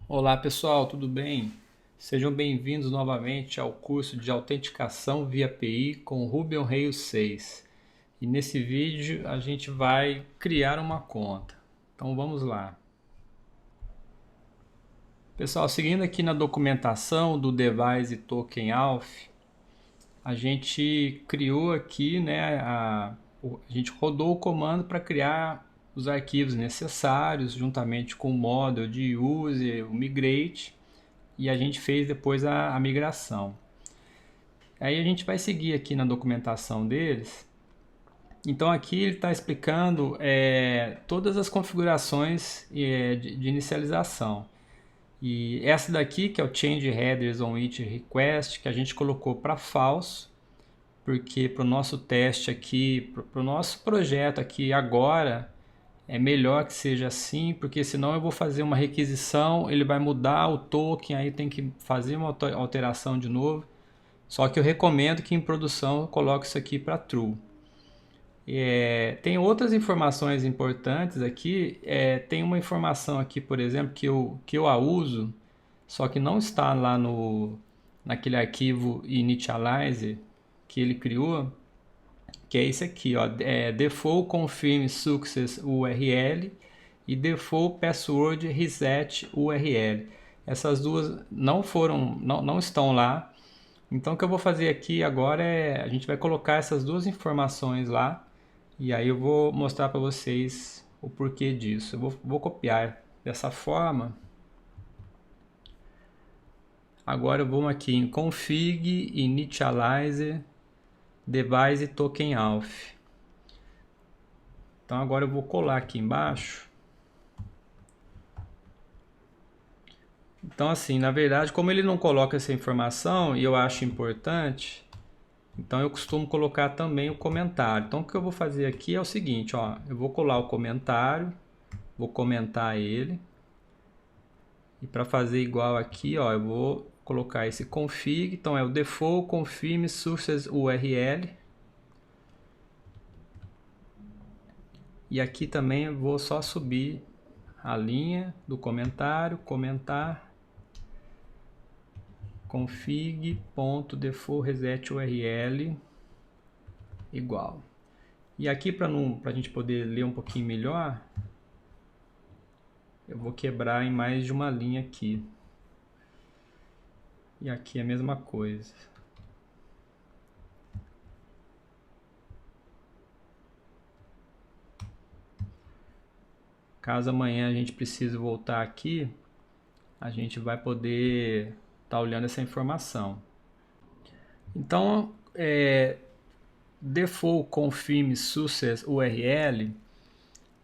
Olá pessoal, tudo bem? Sejam bem-vindos novamente ao curso de autenticação via API com Ruby on Rails 6. E nesse vídeo a gente vai criar uma conta. Então vamos lá. Pessoal, seguindo aqui na documentação do Device Token Auth, a gente criou aqui, né, a gente rodou o comando para criar os arquivos necessários, juntamente com o model de use, o migrate, e a gente fez depois a migração. Aí a gente vai seguir aqui na documentação deles. Então aqui ele está explicando todas as configurações de inicialização. E essa daqui, que é o Change Headers on Each Request, que a gente colocou para false, porque para o nosso teste aqui, para o nosso projeto aqui agora, é melhor que seja assim, porque senão eu vou fazer uma requisição, ele vai mudar o token, aí tem que fazer uma alteração de novo. Só que eu recomendo que em produção eu coloque isso aqui para true. Tem outras informações importantes aqui. Tem uma informação aqui, por exemplo, que eu a uso, só que não está lá naquele arquivo initializer que ele criou, que é esse aqui, ó, default confirm success URL e default password reset URL. Essas duas não estão lá. Então o que eu vou fazer aqui agora a gente vai colocar essas duas informações lá e aí eu vou mostrar para vocês o porquê disso. Eu vou copiar dessa forma. Agora eu vou aqui em config initializer device token auth. Então agora eu vou colar aqui embaixo. Então assim, na verdade, como ele não coloca essa informação e eu acho importante, então eu costumo colocar também o comentário. Então o que eu vou fazer aqui é o seguinte, ó, eu vou colar o comentário, vou comentar ele. E para fazer igual aqui, ó, eu vou colocar esse config, então é o default confirm sources URL. E aqui também eu vou só subir a linha do comentário, comentar config.default reset URL igual. E aqui para a gente poder ler um pouquinho melhor, eu vou quebrar em mais de uma linha aqui. E aqui é a mesma coisa. Caso amanhã a gente precise voltar aqui, a gente vai poder estar olhando essa informação. Então, default confirm success URL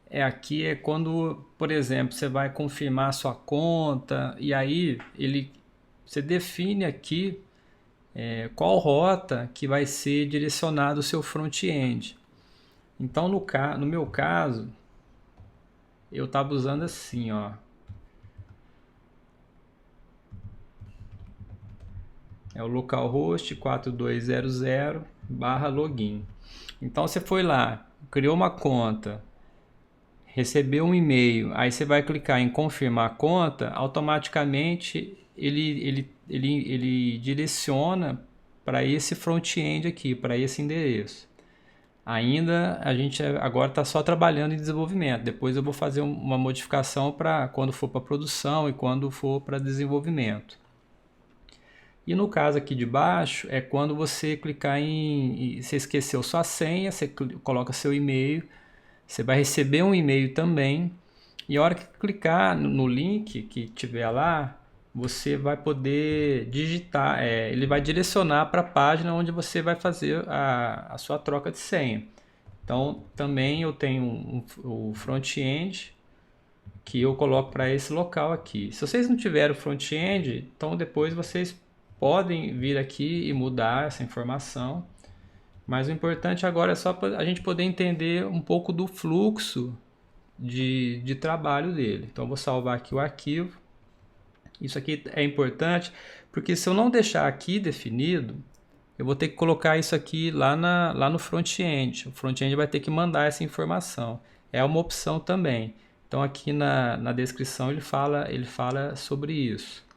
aqui é quando, por exemplo, você vai confirmar a sua conta e aí você define aqui qual rota que vai ser direcionado o seu front-end. Então, no meu caso, eu estava usando assim, ó. É o localhost 4200/login. Então você foi lá, criou uma conta, recebeu um e-mail, aí você vai clicar em confirmar a conta, automaticamente ele direciona para esse front-end aqui, para esse endereço. Ainda a gente agora está só trabalhando em desenvolvimento. Depois eu vou fazer uma modificação para quando for para produção e quando for para desenvolvimento. E no caso aqui de baixo é quando você clicar você esqueceu sua senha, você coloca seu e-mail, você vai receber um e-mail também. E a hora que clicar no link que tiver lá, você vai poder digitar, ele vai direcionar para a página onde você vai fazer a sua troca de senha. Então também eu tenho o front-end que eu coloco para esse local aqui. Se vocês não tiverem o front-end, então depois vocês podem vir aqui e mudar essa informação. Mas o importante agora é só a gente poder entender um pouco do fluxo de trabalho dele. Então eu vou salvar aqui o arquivo. Isso aqui é importante porque se eu não deixar aqui definido, eu vou ter que colocar isso aqui lá no front-end. O front-end vai ter que mandar essa informação. É uma opção também. Então aqui na descrição ele fala sobre isso.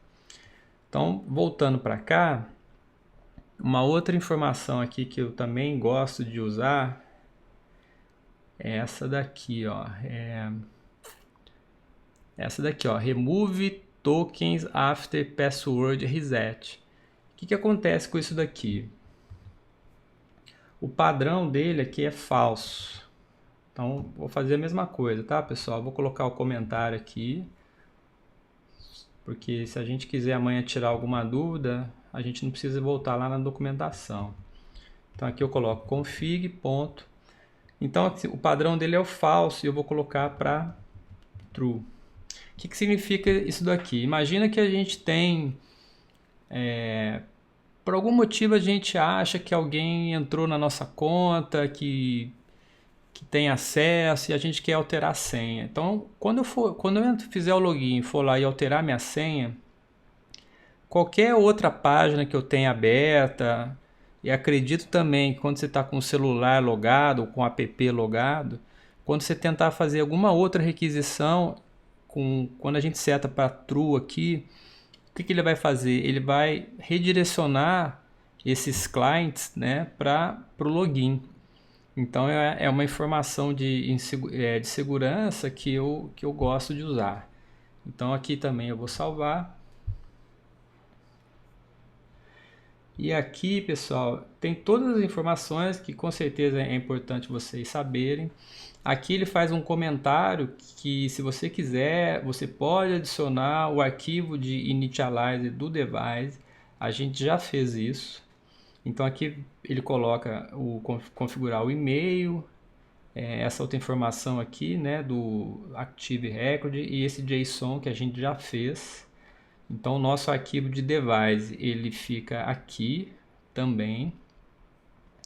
Então, voltando para cá, uma outra informação aqui que eu também gosto de usar é essa daqui, ó. Essa daqui, ó. Remove tokens after password reset. O que acontece com isso daqui? O padrão dele aqui é falso. Então, vou fazer a mesma coisa, tá, pessoal? Vou colocar o comentário aqui, porque se a gente quiser amanhã tirar alguma dúvida, a gente não precisa voltar lá na documentação. Então, aqui eu coloco config, ponto. Então, aqui, o padrão dele é o falso e eu vou colocar para true. O que significa isso daqui? Imagina que a gente tem... por algum motivo a gente acha que alguém entrou na nossa conta, que tem acesso e a gente quer alterar a senha. Então, quando eu fizer o login, for lá e alterar minha senha, qualquer outra página que eu tenha aberta, e acredito também que quando você está com o celular logado ou com o app logado, quando você tentar fazer alguma outra requisição, quando a gente seta para true aqui, o que ele vai fazer? Ele vai redirecionar esses clients, né, para o login. Então é uma informação de segurança que eu gosto de usar. Então aqui também eu vou salvar. E aqui, pessoal, tem todas as informações que com certeza é importante vocês saberem. Aqui ele faz um comentário que, se você quiser, você pode adicionar o arquivo de initialize do device. A gente já fez isso. Então aqui ele coloca configurar o e-mail, essa outra informação aqui, né, do Active Record e esse JSON que a gente já fez. Então o nosso arquivo de device ele fica aqui também.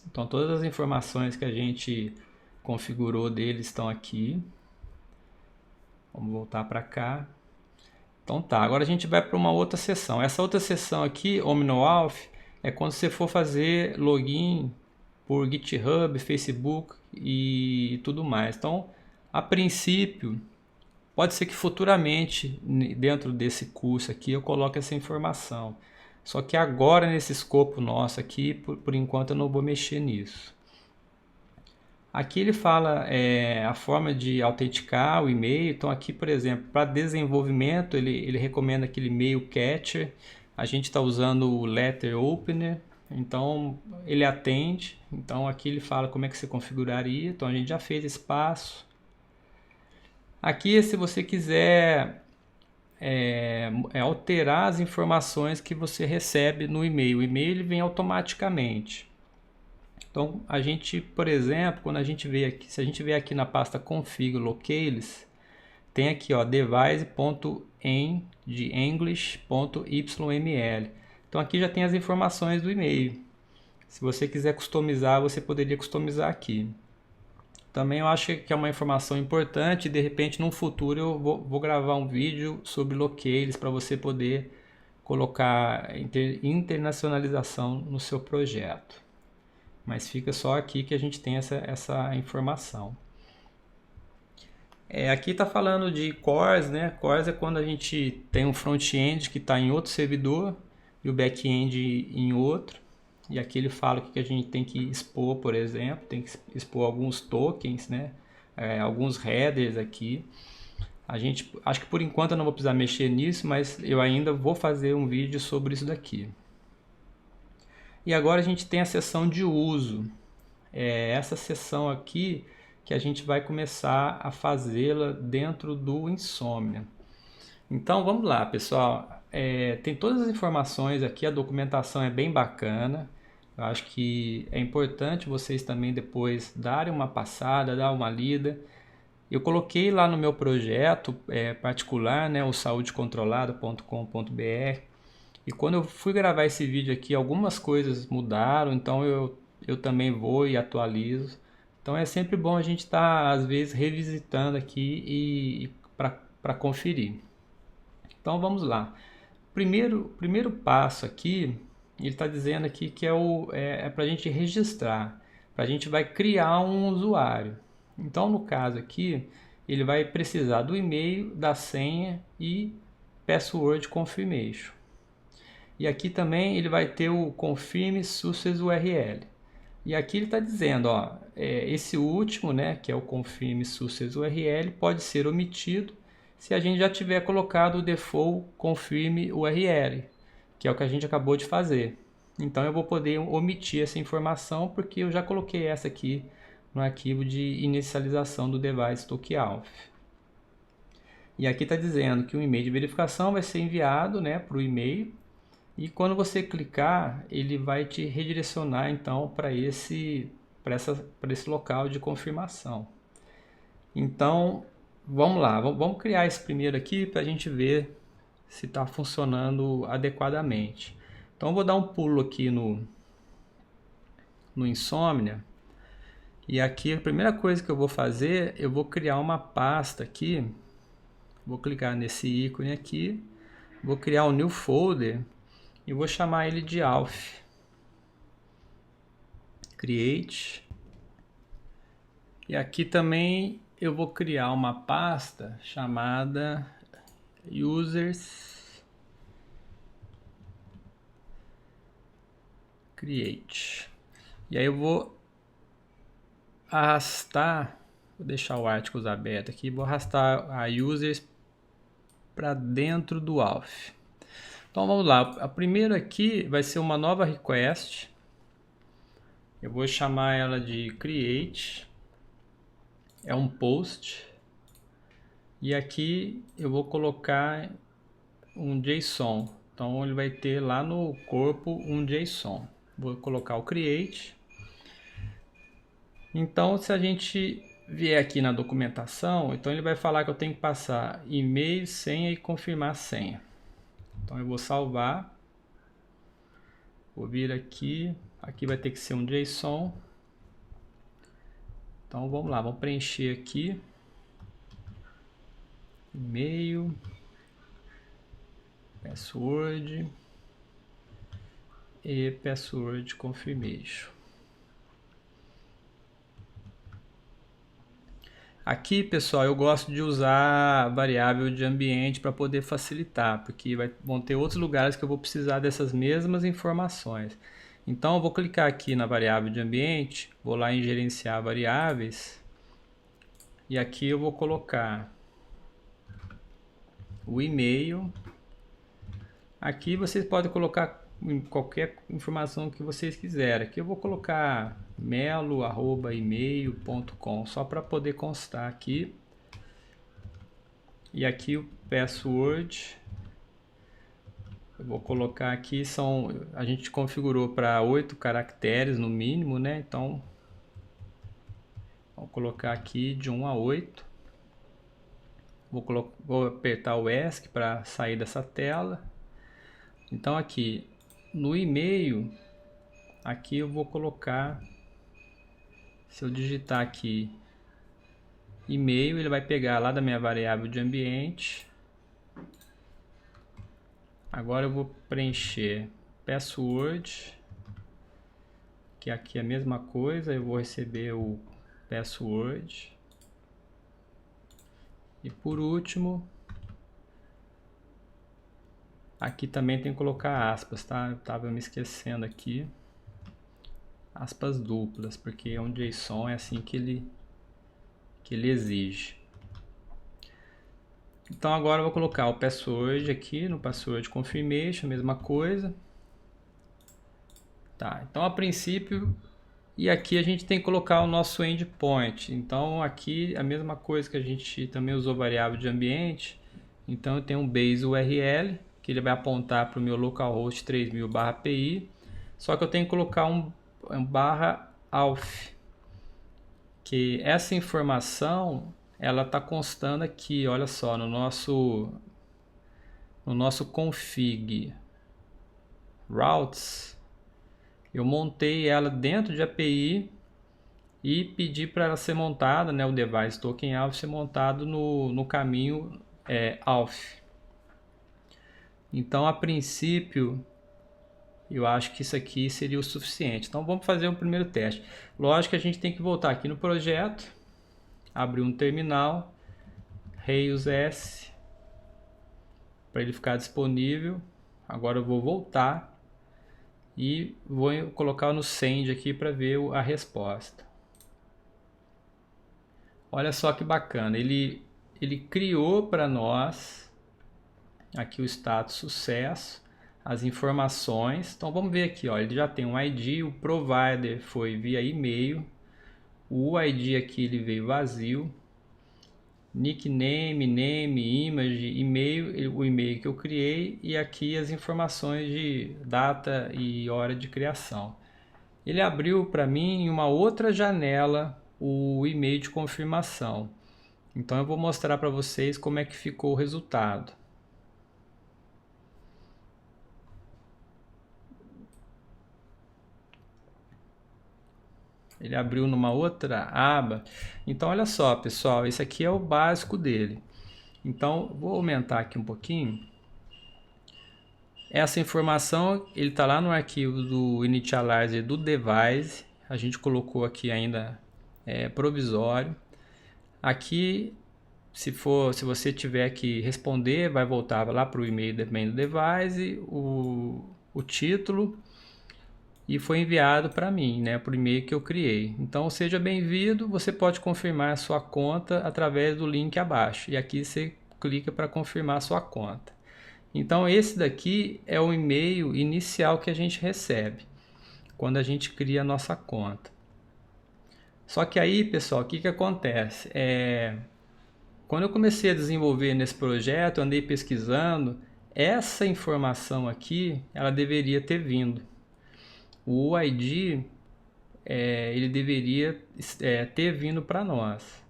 Então todas as informações que a gente configurou dele estão aqui. Vamos voltar para cá. Então tá, agora a gente vai para uma outra seção. Essa outra seção aqui, OmniAuth, é quando você for fazer login por GitHub, Facebook e tudo mais. Então, a princípio, pode ser que futuramente, dentro desse curso aqui, eu coloque essa informação. Só que agora, nesse escopo nosso aqui, por enquanto eu não vou mexer nisso. Aqui ele fala a forma de autenticar o e-mail. Então aqui, por exemplo, para desenvolvimento, ele recomenda aquele mail catcher. A gente está usando o letter opener, então ele atende. Então aqui ele fala como é que você configuraria. Então a gente já fez esse passo. Aqui, se você quiser alterar as informações que você recebe no e-mail. O e-mail ele vem automaticamente. Então, a gente, por exemplo, quando a gente vê aqui, se a gente vier aqui na pasta config locales, tem aqui, ó, device.en de english.yml. Então aqui já tem as informações do e-mail. Se você quiser customizar, você poderia customizar aqui. Também eu acho que é uma informação importante. De repente, num futuro, eu vou gravar um vídeo sobre locales para você poder colocar internacionalização no seu projeto. Mas fica só aqui que a gente tem essa informação. Aqui está falando de CORS, né? CORS é quando a gente tem um front-end que está em outro servidor e o back-end em outro. E aqui ele fala que a gente tem que expor, por exemplo, tem que expor alguns tokens, né? Alguns headers aqui. Acho que por enquanto eu não vou precisar mexer nisso, mas eu ainda vou fazer um vídeo sobre isso daqui. E agora a gente tem a seção de uso. Essa seção aqui que a gente vai começar a fazê-la dentro do Insomnia. Então vamos lá, pessoal. Tem todas as informações aqui, a documentação é bem bacana. Eu acho que é importante vocês também depois darem uma passada, dar uma lida. Eu coloquei lá no meu projeto particular, né, o saudecontrolada.com.br. E quando eu fui gravar esse vídeo aqui, algumas coisas mudaram, então eu também vou e atualizo. Então é sempre bom a gente estar, às vezes, revisitando aqui e para conferir. Então vamos lá. Primeiro passo aqui, ele está dizendo aqui que é para a gente registrar. A gente vai criar um usuário. Então no caso aqui, ele vai precisar do e-mail, da senha e password confirmation. E aqui também ele vai ter o confirm success URL. E aqui ele está dizendo, ó, esse último, né, que é o confirm success URL, pode ser omitido se a gente já tiver colocado o default confirm URL, que é o que a gente acabou de fazer. Então eu vou poder omitir essa informação porque eu já coloquei essa aqui no arquivo de inicialização do device ToqAuth. E aqui está dizendo que o e-mail de verificação vai ser enviado, né, para o e-mail, e quando você clicar, ele vai te redirecionar então para esse local de confirmação. Então, vamos lá, vamos criar esse primeiro aqui para a gente ver se está funcionando adequadamente. Então, eu vou dar um pulo aqui no Insomnia. E aqui a primeira coisa que eu vou fazer, eu vou criar uma pasta aqui. Vou clicar nesse ícone aqui, vou criar um new folder e vou chamar ele de Auth. Create. E aqui também eu vou criar uma pasta chamada users create. E aí eu vou arrastar, vou deixar o articles aberto aqui, vou arrastar a users para dentro do Auth. Então vamos lá, a primeira aqui vai ser uma nova request. Eu vou chamar ela de create. É um post. E aqui eu vou colocar um JSON. Então ele vai ter lá no corpo um JSON. Vou colocar o create. Então se a gente vier aqui na documentação, então ele vai falar que eu tenho que passar e-mail, senha e confirmar a senha. Então eu vou salvar, vou vir aqui, aqui vai ter que ser um JSON. Então vamos lá, vamos preencher aqui, e-mail, password e password confirmation. Aqui, pessoal, eu gosto de usar a variável de ambiente para poder facilitar, porque vão ter outros lugares que eu vou precisar dessas mesmas informações. Então, eu vou clicar aqui na variável de ambiente, vou lá em gerenciar variáveis, e aqui eu vou colocar o e-mail. Aqui vocês podem colocar qualquer informação que vocês quiserem. Aqui eu vou colocar melo@email.com só para poder constar aqui. E aqui o password eu vou colocar aqui, a gente configurou para 8 caracteres no mínimo, né? Então vou colocar aqui de 1 a 8. Vou apertar o ESC para sair dessa tela. Então aqui no e-mail, aqui eu vou colocar, se eu digitar aqui e-mail, ele vai pegar lá da minha variável de ambiente. Agora eu vou preencher password, que aqui é a mesma coisa, eu vou receber o password. E por último, aqui também tem que colocar aspas, tá? Eu estava me esquecendo aqui. Aspas duplas, porque é um JSON, é assim que ele exige. Então agora eu vou colocar o password aqui no password confirmation, mesma coisa. Tá, então a princípio, e aqui a gente tem que colocar o nosso endpoint. Então aqui a mesma coisa que a gente também usou variável de ambiente. Então eu tenho um base URL, que ele vai apontar para o meu localhost 3000/PI. Só que eu tenho que colocar um /auth, que essa informação ela está constando aqui, olha só, no nosso config routes. Eu montei ela dentro de API e pedi para ela ser montada, né, o device ToqAuth ser montado no caminho auth. Então, a princípio, eu acho que isso aqui seria o suficiente. Então, vamos fazer o primeiro teste. Lógico que a gente tem que voltar aqui no projeto, abrir um terminal Rails S para ele ficar disponível. Agora eu vou voltar e vou colocar no send aqui para ver a resposta. Olha só que bacana, ele criou para nós aqui o status sucesso, as informações. Então vamos ver aqui, ó, ele já tem um ID, o provider foi via e-mail, o ID aqui ele veio vazio, nickname, name, image, e-mail, o e-mail que eu criei, e aqui as informações de data e hora de criação. Ele abriu para mim em uma outra janela o e-mail de confirmação. Então eu vou mostrar para vocês como é que ficou o resultado. Ele abriu numa outra aba. Então olha só, pessoal, esse aqui é o básico dele. Então vou aumentar aqui um pouquinho. Essa informação ele está lá no arquivo do initializer do device. A gente colocou aqui ainda provisório. Aqui, se você tiver que responder, vai voltar lá para o e-mail também do device, o título, e foi enviado para mim, né, por e-mail que eu criei. Então seja bem-vindo, você pode confirmar a sua conta através do link abaixo. E aqui você clica para confirmar a sua conta. Então esse daqui é o e-mail inicial que a gente recebe quando a gente cria a nossa conta. Só que aí, pessoal, o que acontece? Quando eu comecei a desenvolver nesse projeto, eu andei pesquisando, essa informação aqui, ela deveria ter vindo. O ID, ele deveria ter vindo para nós.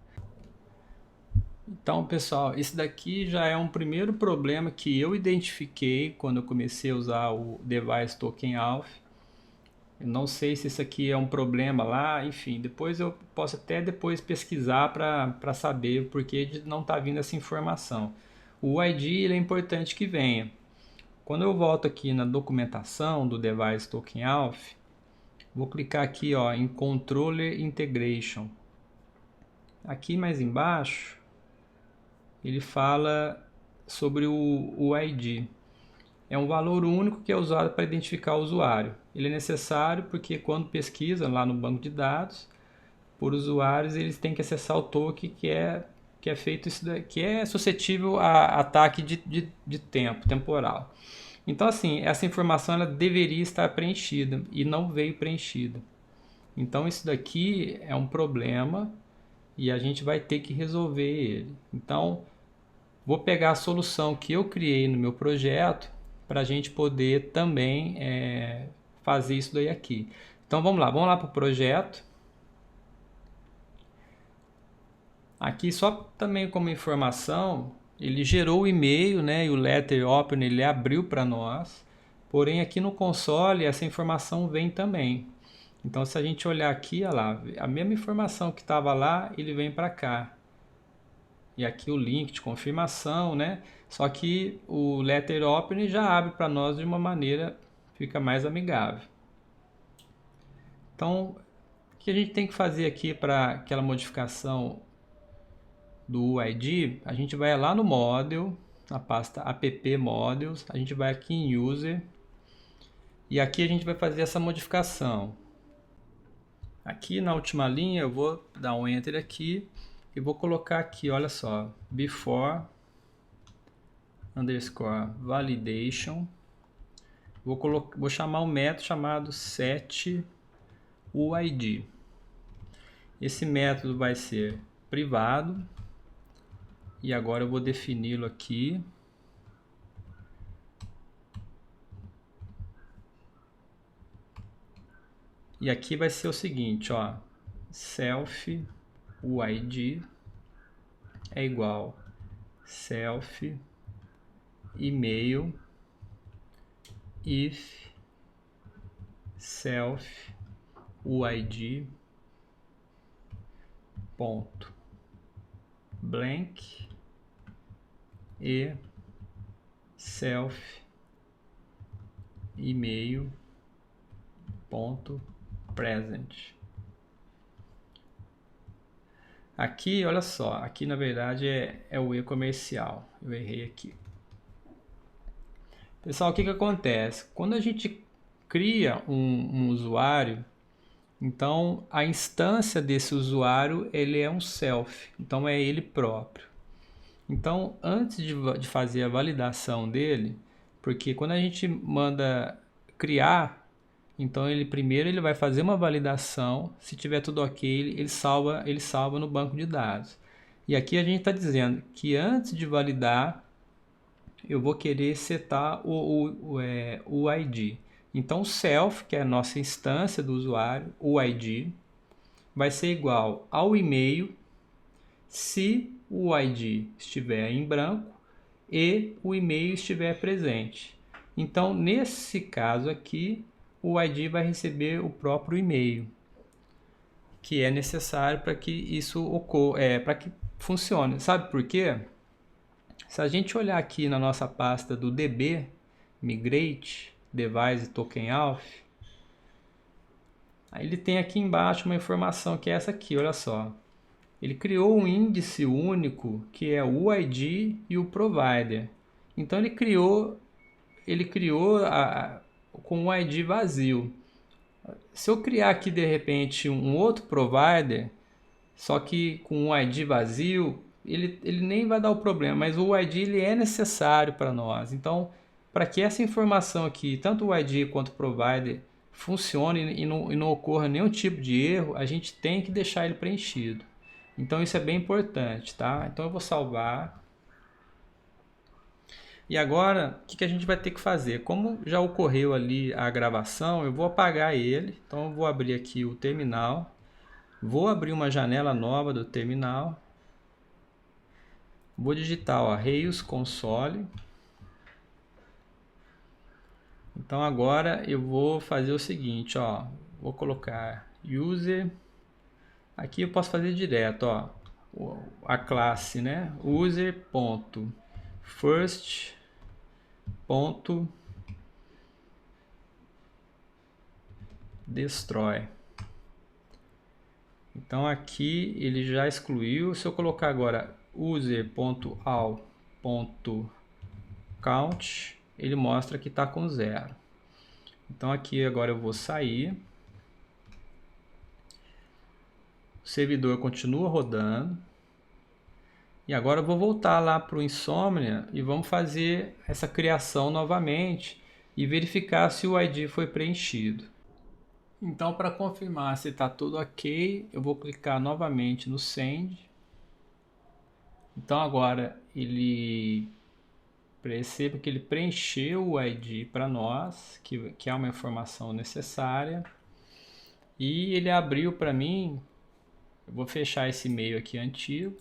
Então, pessoal, isso daqui já é um primeiro problema que eu identifiquei quando eu comecei a usar o Device Token Auth. Eu não sei se isso aqui é um problema lá, enfim, depois eu posso até depois pesquisar para saber o porquê de não estar vindo essa informação. O ID ele é importante que venha. Quando eu volto aqui na documentação do Device Token Auth, vou clicar aqui, ó, em Controller Integration. Aqui mais embaixo, ele fala sobre o ID. É um valor único que é usado para identificar o usuário. Ele é necessário porque quando pesquisa lá no banco de dados, por usuários, eles têm que acessar o token que é feito isso que é suscetível a ataque de tempo, temporal. Então assim, essa informação ela deveria estar preenchida e não veio preenchida. Então isso daqui é um problema e a gente vai ter que resolver ele. Então vou pegar a solução que eu criei no meu projeto para a gente poder também fazer isso daí aqui. Então vamos lá para o projeto. Aqui só também como informação, ele gerou o e-mail, né, e o letter open ele abriu para nós. Porém aqui no console essa informação vem também. Então se a gente olhar aqui, olha lá, a mesma informação que estava lá, ele vem para cá. E aqui o link de confirmação, né? Só que o letter open já abre para nós de uma maneira que fica mais amigável. Então, o que a gente tem que fazer aqui para aquela modificação do UID? A gente vai lá no model, na pasta app models, a gente vai aqui em user e aqui a gente vai fazer essa modificação. Aqui na última linha eu vou dar um enter aqui e vou colocar aqui, olha só, before underscore validation. Vou chamar um método chamado setUID. Esse método vai ser privado e agora eu vou defini-lo aqui. E aqui vai ser o seguinte, ó, self UID é igual self email if self UID ponto blank e self email ponto present. Aqui, olha só, aqui na verdade é o e-comercial. Eu errei aqui. Pessoal, o que acontece? Quando a gente cria um usuário, então a instância desse usuário ele é um self, então é ele próprio. Então, antes de fazer a validação dele, porque quando a gente manda criar, então ele vai fazer uma validação, se tiver tudo ok, ele salva no banco de dados. E aqui a gente está dizendo que antes de validar, eu vou querer setar o ID. Então, o self, que é a nossa instância do usuário, o ID, vai ser igual ao e-mail se o ID estiver em branco e o e-mail estiver presente. Então, nesse caso aqui, o ID vai receber o próprio e-mail, que é necessário para que isso ocorra, para que funcione. Sabe por quê? Se a gente olhar aqui na nossa pasta do DB, Migrate, Device Token Auth, aí ele tem aqui embaixo uma informação que é essa aqui, olha só. Ele criou um índice único que é o ID e o provider. Então ele criou com o ID vazio. Se eu criar aqui de repente um outro provider, só que com o ID vazio, ele nem vai dar o problema, mas o ID ele é necessário para nós. Então, para que essa informação aqui, tanto o ID quanto o provider, funcione e não ocorra nenhum tipo de erro, a gente tem que deixar ele preenchido. Então isso é bem importante, tá? Então eu vou salvar. E agora, o que a gente vai ter que fazer? Como já ocorreu ali a gravação, eu vou apagar ele. Então eu vou abrir aqui o terminal. Vou abrir uma janela nova do terminal. Vou digitar, ó, Rails Console. Então agora eu vou fazer o seguinte, ó. Vou colocar user. Aqui eu posso fazer direto, ó. A classe, né? User.first.destroy. Então aqui ele já excluiu. Se eu colocar agora user.all.count, ele mostra que está com 0. Então aqui agora eu vou sair. O servidor continua rodando. E agora eu vou voltar lá para o Insomnia e vamos fazer essa criação novamente e verificar se o ID foi preenchido. Então, para confirmar se está tudo ok, eu vou clicar novamente no Send. Então agora ele perceba que ele preencheu o ID para nós, que é uma informação necessária. E ele abriu para mim, eu vou fechar esse e-mail aqui antigo.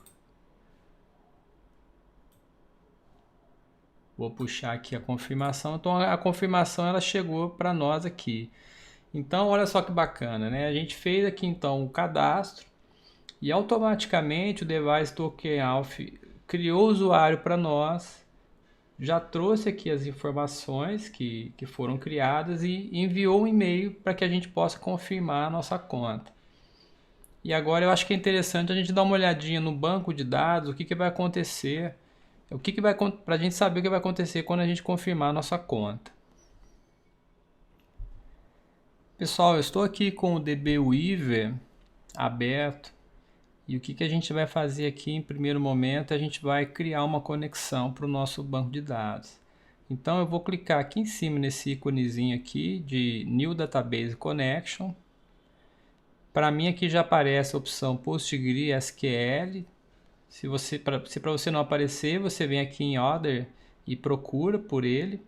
Vou puxar aqui a confirmação. Então a confirmação ela chegou para nós aqui. Então olha só que bacana, né? A gente fez aqui então o cadastro e automaticamente o Device Token Auth criou o usuário para nós, já trouxe aqui as informações que foram criadas e enviou um e-mail para que a gente possa confirmar a nossa conta. E agora eu acho que é interessante a gente dar uma olhadinha no banco de dados, o que vai acontecer, para a gente saber o que vai acontecer quando a gente confirmar a nossa conta. Pessoal, eu estou aqui com o DB Weaver aberto e o que a gente vai fazer aqui em primeiro momento, a gente vai criar uma conexão para o nosso banco de dados. Então eu vou clicar aqui em cima nesse íconezinho aqui de New Database Connection. Para mim aqui já aparece a opção PostgreSQL. Se para você não aparecer, você vem aqui em Other e procura por ele.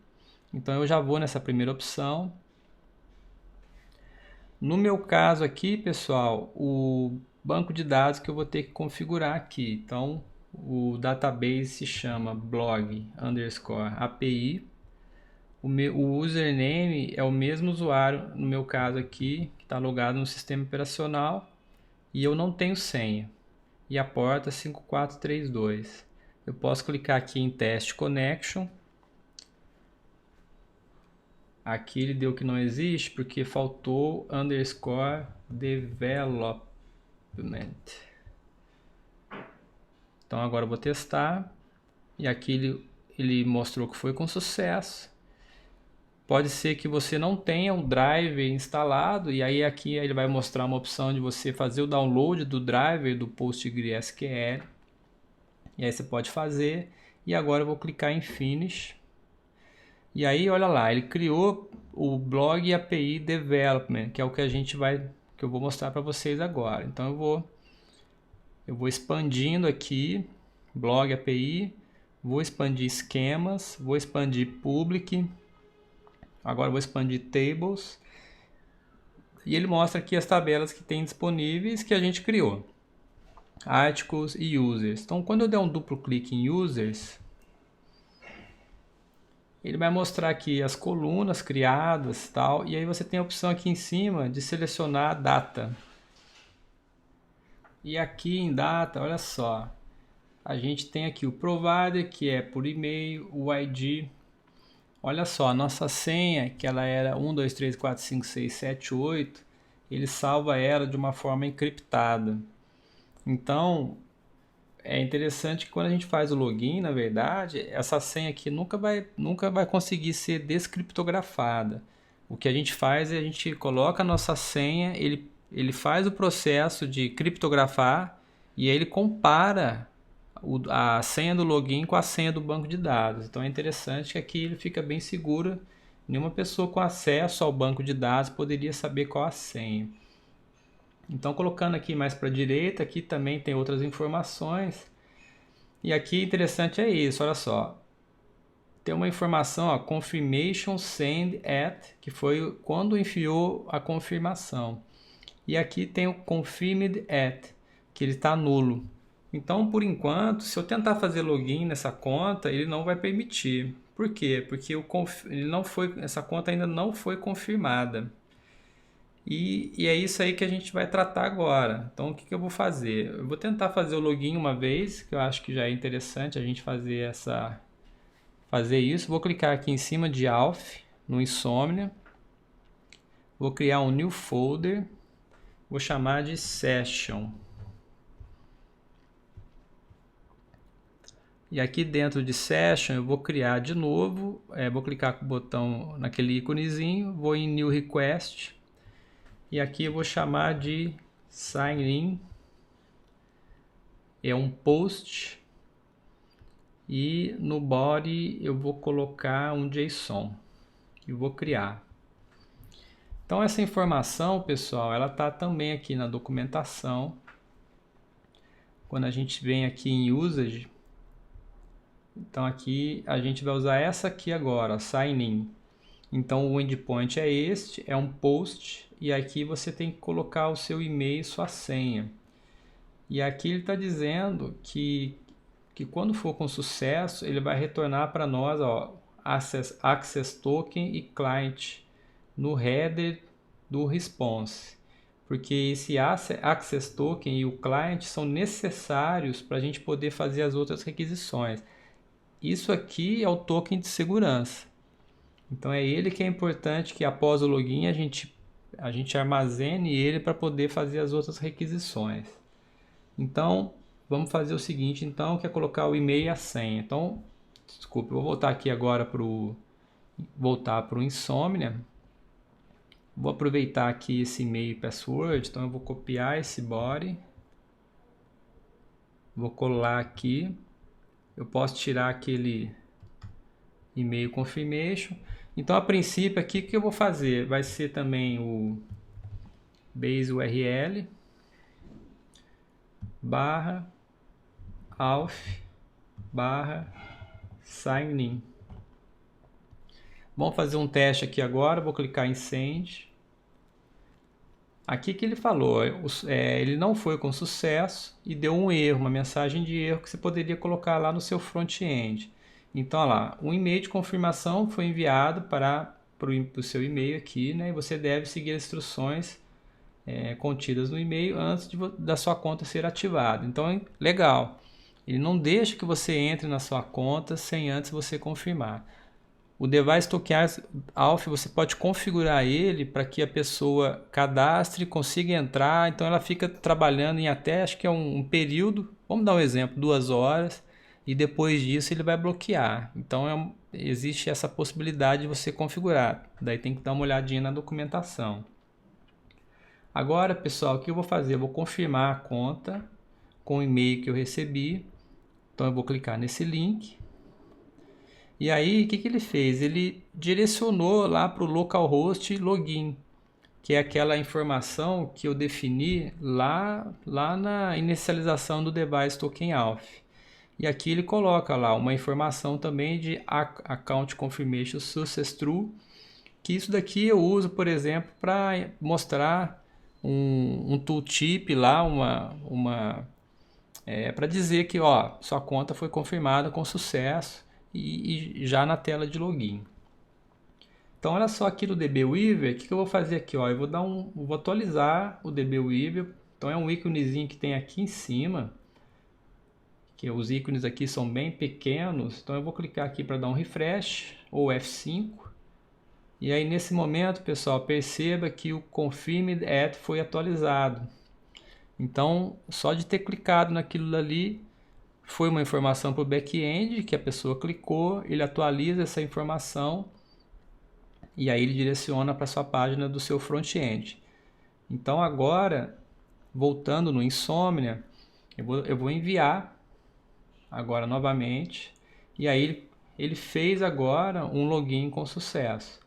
Então eu já vou nessa primeira opção. No meu caso aqui, pessoal, o banco de dados que eu vou ter que configurar aqui. Então o database se chama blog_API. O username é o mesmo usuário, no meu caso aqui, que está logado no sistema operacional. E eu não tenho senha. E a porta 5432. Eu posso clicar aqui em Test Connection. Aqui ele deu que não existe porque faltou _development. Então agora eu vou testar. E aqui ele mostrou que foi com sucesso. Pode ser que você não tenha o driver instalado, e aí aqui ele vai mostrar uma opção de você fazer o download do driver do PostgreSQL. E aí você pode fazer. E agora eu vou clicar em Finish. E aí olha lá, ele criou o blog API Development, que é o que que eu vou mostrar para vocês agora. Então eu vou expandindo aqui, blog API, vou expandir esquemas, vou expandir public, agora vou expandir tables, e ele mostra aqui as tabelas que tem disponíveis que a gente criou, articles e users. Então quando eu der um duplo clique em users, ele vai mostrar aqui as colunas criadas, tal, e aí você tem a opção aqui em cima de selecionar a data. E aqui em data, olha só, a gente tem aqui o provider, que é por e-mail, o ID. Olha só, a nossa senha, que ela era 1, 2, 3, 4, 5, 6, 7, 8, ele salva ela de uma forma encriptada. Então, é interessante que quando a gente faz o login, na verdade, essa senha aqui nunca vai conseguir ser descriptografada. O que a gente faz é a gente coloca a nossa senha, ele faz o processo de criptografar e aí ele compara a senha do login com a senha do banco de dados. Então é interessante que aqui ele fica bem seguro. Nenhuma pessoa com acesso ao banco de dados poderia saber qual a senha. Então colocando aqui mais para a direita, aqui também tem outras informações. E aqui interessante é isso, olha só. Tem uma informação, ó, confirmation send at, que foi quando enviou a confirmação. E aqui tem o confirmed at, que ele está nulo. Então, por enquanto, se eu tentar fazer login nessa conta, ele não vai permitir. Por quê? Porque essa conta ainda não foi confirmada. E é isso aí que a gente vai tratar agora. Então, o que eu vou fazer? Eu vou tentar fazer o login uma vez, que eu acho que já é interessante a gente fazer isso. Vou clicar aqui em cima de Auth, no Insomnia. Vou criar um new folder. Vou chamar de Session. E aqui dentro de Session eu vou criar de novo. Vou clicar com o botão naquele íconezinho. Vou em New Request. E aqui eu vou chamar de Sign In. É um post. E no body eu vou colocar um JSON. E vou criar. Então essa informação, pessoal, ela está também aqui na documentação. Quando a gente vem aqui em Usage, então aqui a gente vai usar essa aqui agora, Sign In. Então o endpoint é este, é um post, e aqui você tem que colocar o seu e-mail e sua senha. E aqui ele está dizendo que quando for com sucesso, ele vai retornar para nós, ó, access token e client no header do response, porque esse access token e o client são necessários para a gente poder fazer as outras requisições. Isso aqui é o token de segurança. Então é ele que é importante que após o login a gente armazene ele para poder fazer as outras requisições. Então vamos fazer o seguinte, então, que é colocar o e-mail e a senha. Então, desculpa, eu vou voltar aqui agora para o Insomnia. Vou aproveitar aqui esse e-mail e password, então eu vou copiar esse body, vou colar aqui. Eu posso tirar aquele e-mail confirmation. Então, a princípio aqui, o que eu vou fazer? Vai ser também o base URL /auth /sign in. Vamos fazer um teste aqui agora. Vou clicar em Send. Aqui que ele falou, ele não foi com sucesso e deu um erro, uma mensagem de erro que você poderia colocar lá no seu front-end. Então, olha lá, um e-mail de confirmação foi enviado para o seu e-mail aqui, né? E você deve seguir as instruções contidas no e-mail antes da sua conta ser ativada. Então, legal. Ele não deixa que você entre na sua conta sem antes você confirmar. O Device Token Auth, você pode configurar ele para que a pessoa cadastre, consiga entrar. Então ela fica trabalhando em até, acho que é um período Vamos dar um exemplo, 2 horas, e depois disso ele vai bloquear. Então existe essa possibilidade de você configurar. Daí tem que dar uma olhadinha na documentação. Agora, pessoal, o que eu vou fazer? Eu vou confirmar a conta com o e-mail que eu recebi. Então eu vou clicar nesse link. E aí, o que ele fez? Ele direcionou lá para o localhost login, que é aquela informação que eu defini lá na inicialização do device token auth. E aqui ele coloca lá uma informação também de account confirmation success true, que isso daqui eu uso, por exemplo, para mostrar um tooltip lá, para dizer que sua conta foi confirmada com sucesso e já na tela de login. Então olha só aqui no DB Weaver, o que eu vou fazer aqui? Eu vou atualizar o DB Weaver. Então é um íconezinho que tem aqui em cima, que os ícones aqui são bem pequenos. Então eu vou clicar aqui para dar um refresh ou F5. E aí nesse momento, pessoal, perceba que o Confirmed At foi atualizado. Então só de ter clicado naquilo ali, foi uma informação para o back-end que a pessoa clicou, ele atualiza essa informação e aí ele direciona para a sua página do seu front-end. Então agora, voltando no Insomnia, eu vou enviar agora novamente, e aí ele fez agora um login com sucesso.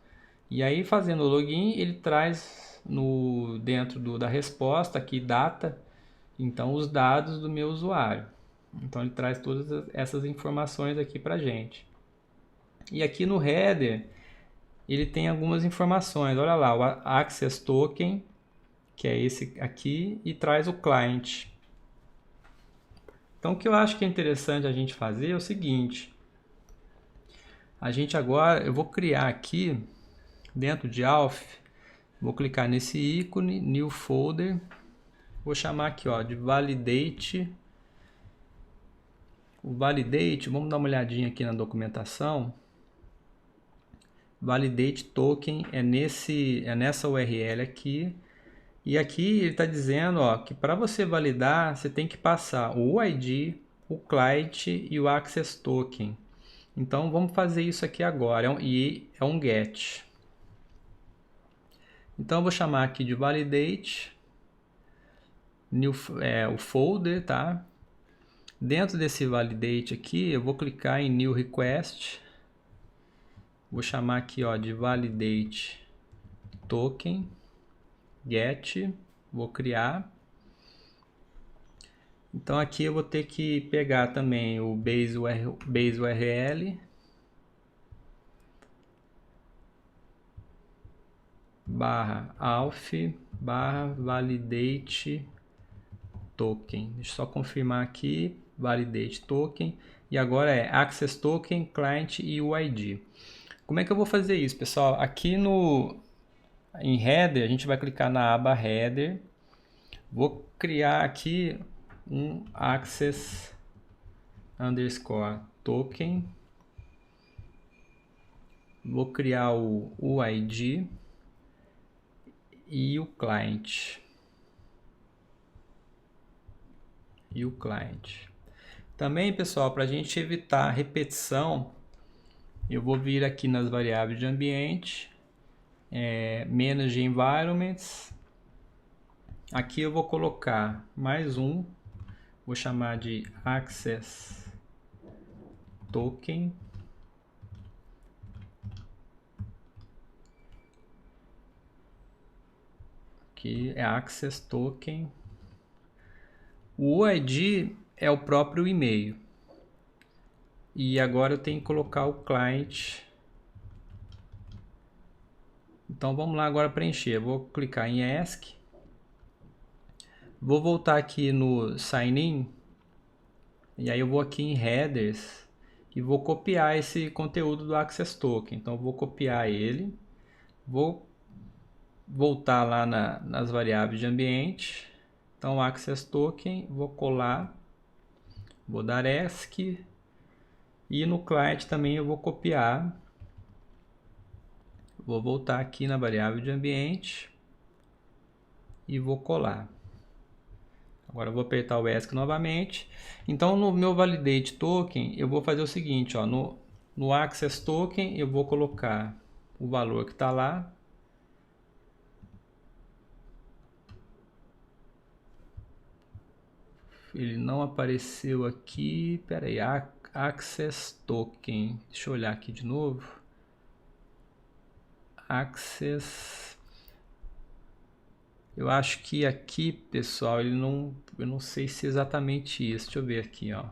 E aí fazendo o login, ele traz dentro da resposta aqui data, então os dados do meu usuário. Então ele traz todas essas informações aqui para gente. E aqui no header ele tem algumas informações. Olha lá, o Access Token, que é esse aqui, e traz o client. Então o que eu acho que é interessante a gente fazer é o seguinte. Eu vou criar aqui, dentro de Auth, vou clicar nesse ícone, New Folder, vou chamar aqui de Validate. O Validate, vamos dar uma olhadinha aqui na documentação. Validate Token é nessa URL aqui. E aqui ele está dizendo que para você validar, você tem que passar o UID, o client e o Access Token. Então vamos fazer isso aqui agora, é um GET. Então eu vou chamar aqui de Validate, o folder, tá? Dentro desse Validate aqui, eu vou clicar em New Request. Vou chamar aqui de Validate Token, GET, vou criar. Então aqui eu vou ter que pegar também o base URL, /auth /validate token. Deixa eu só confirmar aqui, validate token. E agora é access token, client e UID. Como é que eu vou fazer isso, pessoal? Aqui em header, a gente vai clicar na aba header. Vou criar aqui um access underscore token. Vou criar o UID e o client. Também, pessoal, para a gente evitar repetição, eu vou vir aqui nas variáveis de ambiente, Manage Environments. Aqui eu vou colocar mais um, vou chamar de Access Token. Aqui é Access Token. O UID é o próprio e-mail. E agora eu tenho que colocar o client. Então vamos lá agora preencher. Eu vou clicar em Ask. Vou voltar aqui no Sign In. E aí eu vou aqui em Headers. E vou copiar esse conteúdo do Access Token. Então eu vou copiar ele. Vou voltar lá nas variáveis de ambiente. Então Access Token, vou colar. Vou dar ESC. E no client também eu vou copiar. Vou voltar aqui na variável de ambiente e vou colar. Agora eu vou apertar o ESC novamente. Então no meu Validate Token eu vou fazer o seguinte, ó, no Access Token eu vou colocar o valor que está lá. Ele não apareceu aqui. Pera aí, Access Token. Deixa eu olhar aqui de novo. Access. Eu acho que aqui, pessoal, ele não, eu não sei se é exatamente isso. Deixa eu ver aqui, ó.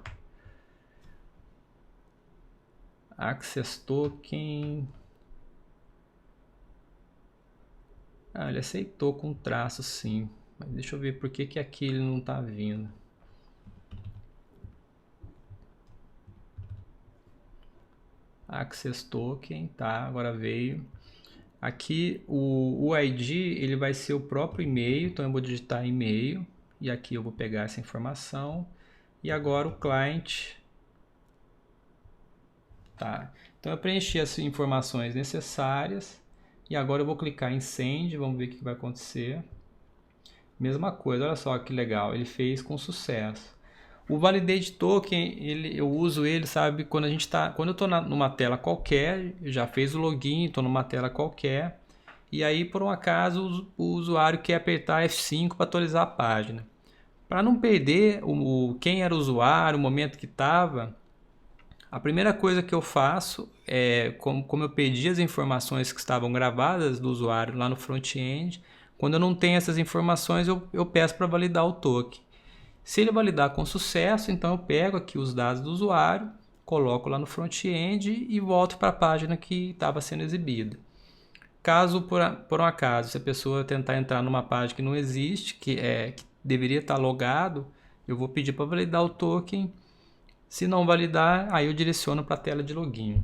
Access Token. Ah, ele aceitou com traço, sim. Mas deixa eu ver por que que aqui ele não está vindo. Access Token, tá? Agora veio. Aqui o ID ele vai ser o próprio e-mail, então eu vou digitar e-mail e aqui eu vou pegar essa informação e agora o client, tá? Então eu preenchi as informações necessárias e agora eu vou clicar em Send, vamos ver o que vai acontecer. Mesma coisa, olha só que legal, ele fez com sucesso. O Validate Token, eu uso ele, sabe, quando eu estou numa tela qualquer, já fez o login, estou numa tela qualquer, e aí por um acaso o usuário quer apertar F5 para atualizar a página. Para não perder quem era o usuário, o momento que estava, a primeira coisa que eu faço é, como eu perdi as informações que estavam gravadas do usuário lá no front-end, quando eu não tenho essas informações eu peço para validar o token. Se ele validar com sucesso, então eu pego aqui os dados do usuário, coloco lá no front-end e volto para a página que estava sendo exibida. Caso por um acaso, se a pessoa tentar entrar numa página que não existe, que deveria estar logado, eu vou pedir para validar o token. Se não validar, aí eu direciono para a tela de login.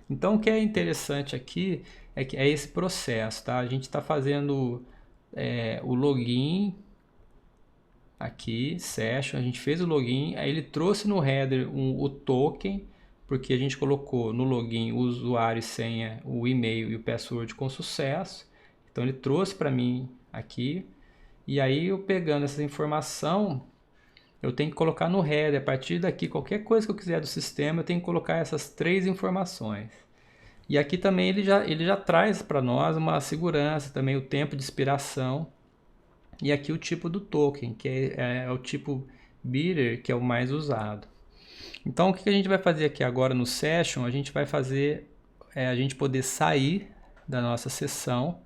Então o que é interessante aqui é que é esse processo, tá? A gente está fazendo o login aqui, session, a gente fez o login, aí ele trouxe no header o token, porque a gente colocou no login o usuário e senha, o e-mail e o password com sucesso. Então ele trouxe para mim aqui, e aí eu pegando essa informação, eu tenho que colocar no header, a partir daqui, qualquer coisa que eu quiser do sistema, eu tenho que colocar essas 3 informações. E aqui também ele já traz para nós uma segurança, também o tempo de expiração, e aqui o tipo do token, que é o tipo bidder, que é o mais usado. Então o que a gente vai fazer aqui agora no Session, a gente vai fazer a gente poder sair da nossa sessão.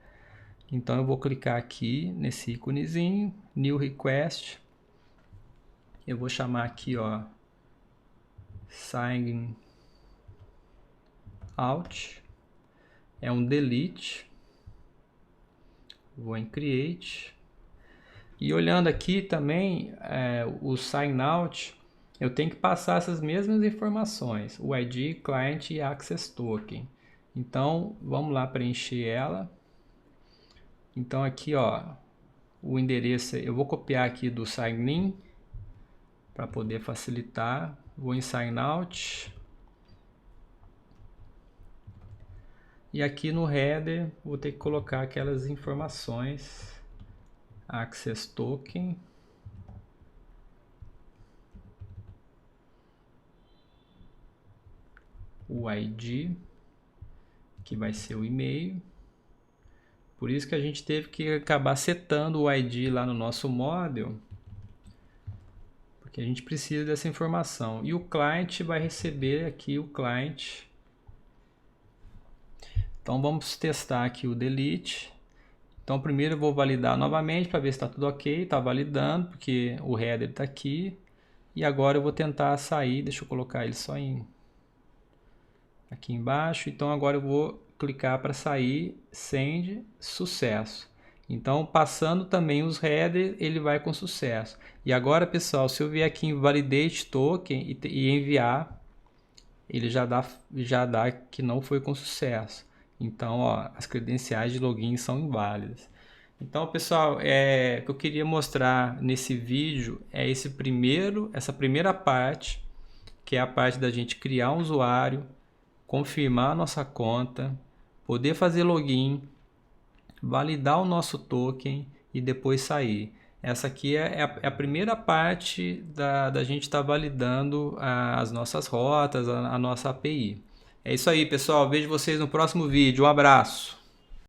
Então eu vou clicar aqui nesse íconezinho, New Request. Eu vou chamar aqui, ó, Sign Out. É um delete. Vou em Create. E olhando aqui também, o Sign Out, eu tenho que passar essas mesmas informações, o ID, Client e Access Token. Então, vamos lá preencher ela. Então aqui, ó, o endereço, eu vou copiar aqui do Sign In, para poder facilitar. Vou em Sign Out. E aqui no header, vou ter que colocar aquelas informações. Access Token, o ID, que vai ser o e-mail. Por isso que a gente teve que acabar setando o ID lá no nosso model, porque a gente precisa dessa informação. E o client vai receber aqui o client. Então vamos testar aqui o delete. Então primeiro eu vou validar novamente para ver se está tudo ok. Está validando porque o header está aqui. E agora eu vou tentar sair. Deixa eu colocar ele só aqui embaixo. Então agora eu vou clicar para sair. Send, sucesso. Então passando também os headers, ele vai com sucesso. E agora, pessoal, se eu vier aqui em Validate Token e enviar, ele já dá que não foi com sucesso. Então, ó, as credenciais de login são inválidas. Então, pessoal, o que eu queria mostrar nesse vídeo é essa primeira parte, que é a parte da gente criar um usuário, confirmar a nossa conta, poder fazer login, validar o nosso token e depois sair. Essa aqui é a primeira parte da gente estar validando as nossas rotas, a nossa API. É isso aí, pessoal. Vejo vocês no próximo vídeo. Um abraço.